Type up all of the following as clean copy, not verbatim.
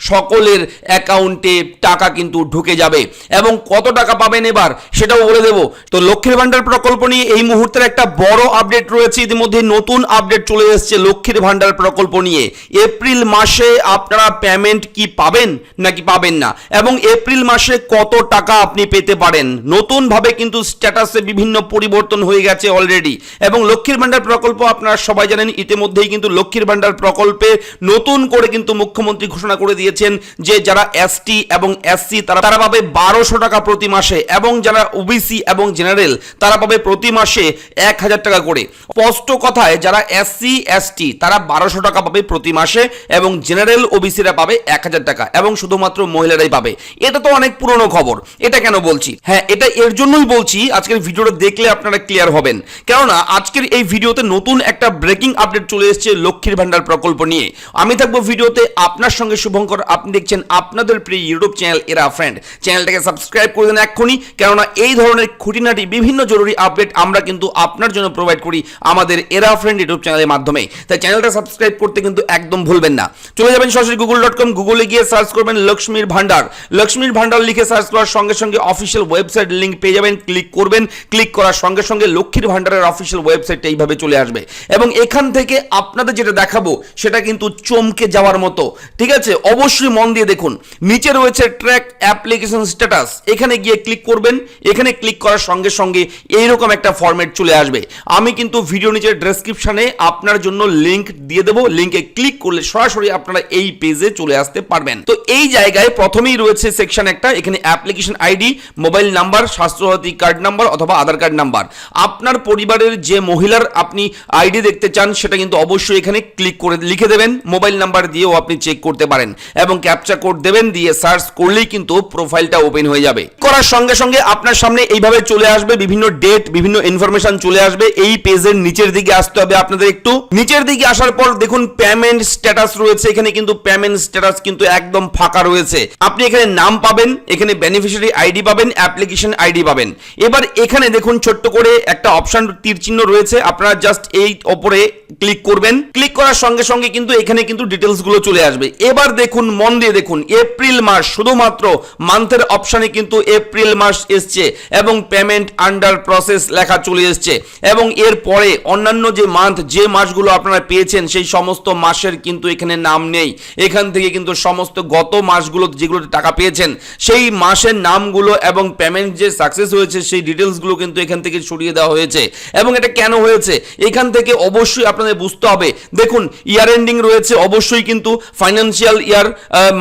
সকলের অ্যাকাউন্টে টাকা কিন্তু ঢুকে যাবে এবং কত টাকা পাবেন এবার সেটাও বলে দেব। তো লক্ষ্মীর ভান্ডার প্রকল্প নিয়ে এই মুহূর্তের একটা বড় আপডেট রয়েছে, ইতিমধ্যে নতুন আপডেট চলে এসেছে লক্ষ্মীর ভান্ডার প্রকল্প নিয়ে। এপ্রিল মাসে আপনারা পেমেন্ট কি পাবেন নাকি পাবেন না, এবং এপ্রিল মাসে কত টাকা আপনি পেতে পারেন। নতুন ভাবে কিন্তু স্ট্যাটাসে বিভিন্ন পরিবর্তন হয়ে গেছে অলরেডি। এবং লক্ষ্মীর ভান্ডার প্রকল্প আপনারা সবাই জানেন, ইতিমধ্যেই কিন্তু লক্ষ্মীর ভান্ডার প্রকল্পে নতুন করে কিন্তু মুখ্যমন্ত্রী ঘোষণা করে দিয়েছেন যে যারা এসটি এবং এসসি তারা পাবে 1200 টাকা প্রতি মাসে, এবং যারা ওবিসি এবং জেনারেল তারা পাবে প্রতি মাসে 1000 টাকা করে। স্পষ্ট কথায় যারা এসসি এসটি তারা 1200 টাকা পাবে প্রতি মাসে, এবং জেনারেল ওবিসিরা পাবে 1000 টাকা, এবং শুধুমাত্র মহিলারাই পাবে। এটা তো অনেক পুরনো খবর। এটা কেন বলছি? হ্যাঁ, এটা এর জন্যই বলছি, আজকের ভিডিওটা দেখলে আপনারা ক্লিয়ার হবেন। কেননা আজকের এই ভিডিওতে নতুন একটা ব্রেকিং আপডেট চলে এসেছে লক্ষ্মীর ভান্ডার প্রকল্প নিয়ে। আমি থাকবো ভিডিওতে আপনার সঙ্গে শুভঙ্কর। আপনি দেখছেন আপনাদের প্রিয় ইউটিউব চ্যানেল এরা ফ্রেন্ড। চ্যানেলটাকে সাবস্ক্রাইব করে দেন এক্ষুনি, কেননা এই ধরনের খুঁটিনাটি বিভিন্ন জরুরি আপডেট আমরা কিন্তু আপনার জন্য প্রোভাইড করি আমাদের এরা ফ্রেন্ড ইউটিউব চ্যানেলের মাধ্যমে। তাই চ্যানেলটা সাবস্ক্রাইব করতে কিন্তু একদম ভুলবেন না। চলে যাবেন সরাসরি google.com, গুগলে গিয়ে সার্চ করবেন লক্ষ্মীর ভান্ডার। লক্ষ্মীর ভান্ডার লিখে সার্চ করার সঙ্গে সঙ্গে অফিসিয়াল ওয়েবসাইট লিংক পেয়ে যাবেন। ক্লিক করবেন, ক্লিক করার সঙ্গে সঙ্গে লক্ষ্মীর ভান্ডারের অফিসিয়াল ওয়েবসাইটটা এইভাবে চলে আসবে, এবং এখান থেকে আপনাদের যেটা দেখাবো সেটা কিন্তু চমকে যাওয়ার মতো। ঠিক আছে, অবশ্যই মন দিয়ে দেখুন। নিচে রয়েছে ট্র্যাক অ্যাপ্লিকেশন স্ট্যাটাস, এখানে গিয়ে ক্লিক করবেন। এখানে ক্লিক করার সঙ্গে সঙ্গে এইরকম একটা ফরম্যাট চলে আসবে। আমি কিন্তু ভিডিও নিচের ডেসক্রিপশনে আপনার জন্য লিংক দিয়ে দেবো, লিংকে ক্লিক করলে সরাসরি আপনারা এই পেজে চলে আসতে পারবেন। তো এই জায়গায় প্রথমেই রয়েছে সেকশন একটা, এখানে application ID, mobile number, Swasthya Sathi card number অথবা আধার কার্ড নাম্বার। আপনার পরিবারের যে মহিলার আপনি আইডি দেখতে চান সেটা কিন্তু অবশ্যই এখানে ক্লিক করে লিখে দেবেন। মোবাইল নাম্বার দিয়েও আপনি চেক করতে পারেন, এবং ক্যাপচা কোড দেবেন, দিয়ে সার্চ করলেই কিন্তু প্রোফাইলটা ওপেন হয়ে যাবে। করার সঙ্গে সঙ্গে আপনার সামনে এইভাবে চলে আসবে বিভিন্ন ডেট, বিভিন্ন ইনফরমেশন চলে আসবে। এই পেজের নিচের দিকে আসতে হবে আপনাদের। একটু নিচের দিকে আসার পর দেখুন পেমেন্ট স্ট্যাটাস রয়েছে। এখানে কিন্তু পেমেন্ট স্ট্যাটাস কিন্তু একদম ফাঁকা রয়েছে। আপনি এখানে নাম পাবেন, এখানে বেনিফিশিয়ারি আইডি পাবেন, অ্যাপ্লিকেশন আইডি পাবেন। এবার এখানে দেখুন ছোট্ট করে একটা অপশন তীর চিহ্ন রয়েছে, আপনারা জাস্ট এই ওপরে ক্লিক করবেন। ক্লিক করার সঙ্গে সঙ্গে কিন্তু এখানে কিন্তু ডিটেলস গুলো চলে আসবে। এবার দেখুন, মন দিয়ে দেখুন, এপ্রিল মাস, শুধুমাত্র মান্থের অপশনে কিন্তু এপ্রিল মাস এসছে, এবং পেমেন্ট আন্ডার প্রসেস লেখা চলে এসছে। এবং এর পরে অন্যান্য যে মান্থ, যে মাসগুলো আপনারা পেয়েছেন সেই সমস্ত মাসের কিন্তু এখানে নাম নেই। এখান থেকে কিন্তু সমস্ত গত মাসগুলো যেগুলোতে টাকা পেয়েছেন সেই মাসের নামগুলো এবং পেমেন্ট যে সাকসেস হয়েছে সেই ডিটেলসগুলো কিন্তু এখান থেকে সরিয়ে দেওয়া হয়েছে। এবং এটা কেন হয়েছে এখান থেকে অবশ্যই আপনাদের বুঝতে হবে। দেখুন, ইয়ার এন্ডিং রয়েছে, অবশ্যই কিন্তু ফাইন্যান্সিয়াল ইয়ার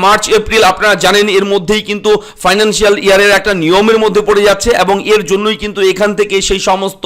মার্চ এপ্রিল আপনারা জানেন, এর মধ্যেই কিন্তু ফাইন্যান্সিয়াল ইয়ারের একটা নিয়মের মধ্যে পড়ে যাচ্ছে, এবং এর জন্যই কিন্তু এখান থেকে সেই সমস্ত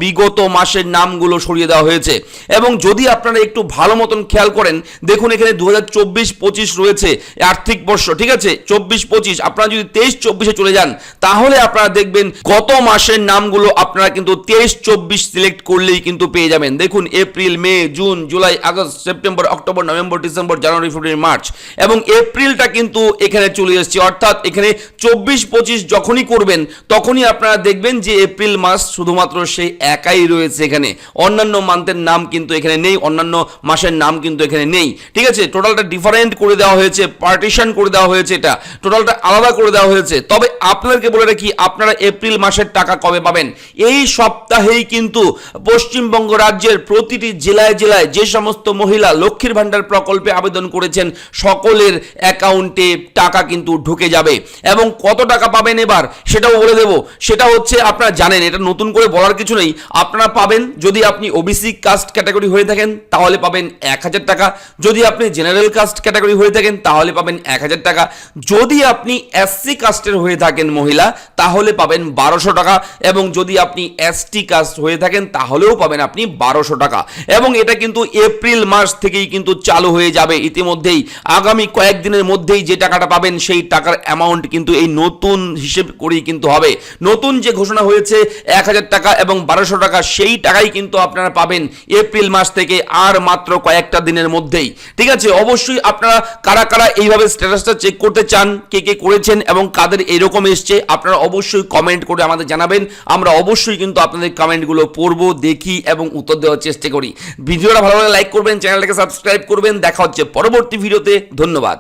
বিগত মাসের নামগুলো সরিয়ে দেওয়া হয়েছে। এবং যদি আপনারা একটু ভালো মতন খেয়াল করেন, দেখুন এখানে 2024-25 রয়েছে আর্থিক বর্ষ। ঠিক আছে, 24-25, আপনারা যদি 23-24-এ চলে যান তাহলে আপনারা দেখবেন গত মাসের নামগুলো আপনারা কিন্তু 23-24 সিলেক্ট করলেই কিন্তু পেয়ে যাবেন। দেখুন April, May, June, July, August, September, October, November, December, January, February, March, এবং এপ্রিলটা কিন্তু এখানে চলে এসেছে। অর্থাৎ এখানে 24-25 যখনই করবেন তখনই আপনারা দেখবেন যে এপ্রিল মাস শুধুমাত্র সেই একাই রয়েছে এখানে। অন্যান্য মান্থের নাম কিন্তু এখানে নেই, অন্যান্য মাসের নাম কিন্তু এখানে নেই। ঠিক আছে, টোটালটা ডিফারেন্ট করে দেওয়া হয়েছে, পার্টিশন করে দেওয়া হয়েছে, এটা টোটালটা আলাদা করে দেওয়া হয়েছে। তবে আপনাদেরকে বলে রাখি, আপনারা এপ্রিল মাসের টাকা কবে পাবেন? এই সপ্তাহেই কিন্তু পশ্চিমবঙ্গ রাজ্যের প্রতিটি জেলায় জেলায় যে সমস্ত মহিলা লক্ষ্মীর ভান্ডার প্রকল্পে আবেদন করেছেন সকলের অ্যাকাউন্টে টাকা কিন্তু ঢুকে যাবে। এবং কত টাকা পাবেন এবার সেটাও বলে দেব। সেটা হচ্ছে, আপনারা জানেন, এটা নতুন করে বলার কিছু নেই। আপনারা পাবেন, যদি আপনি ওবিসি কাস্ট ক্যাটাগরি হয়ে থাকেন তাহলে পাবেন 1000 টাকা, যদি আপনি জেনারেল কাস্ট ক্যাটাগরি হয়ে থাকেন তাহলে পাবেন 1000 টাকা, যদি আপনি এসসি কাস্টের হয়ে থাকেন মহিলা তাহলে পাবেন 1200 টাকা, এবং যদি আপনি এসটি কাস্ট হয়ে থাকেন তাহলেও পাবেন আপনি 1200 টাকা। এবং এটা কিন্তু এপ্রিল মাস থেকেই কিন্তু চালু হয়ে যাবে। ইতিমধ্যেই আগামী কয়েকদিনের মধ্যেই যে টাকাটা পাবেন সেই টাকার অ্যামাউন্ট কিন্তু এই নতুন হিসেব করেই কিন্তু হবে। নতুন যে ঘোষণা হয়েছে 1000 টাকা এবং 1200 টাকা, সেই টাকাই কিন্তু আপনারা পাবেন এপ্রিল মাস থেকে, আর মাত্র কয়েকটা দিনের মধ্যেই। ঠিক আছে, অবশ্যই আপনারা কারা কারা এইভাবে স্ট্যাটাসটা চেক করতে চান, কে কে করেছেন এবং কাদের এরকম এসছে, আপনারা অবশ্যই কমেন্ট করে আমাদের জানাবেন। আমরা অবশ্যই কিন্তু আপনাদের কমেন্টগুলো পড়ব, দেখি এবং উত্তর দেওয়ার চেষ্টা করি। ভিডিওটা ভালো লাগলে লাইক করবেন, চ্যানেলটাকে সাবস্ক্রাইব করবেন। দেখা হচ্ছে পরবর্তী ভিডিওতে। ধন্যবাদ।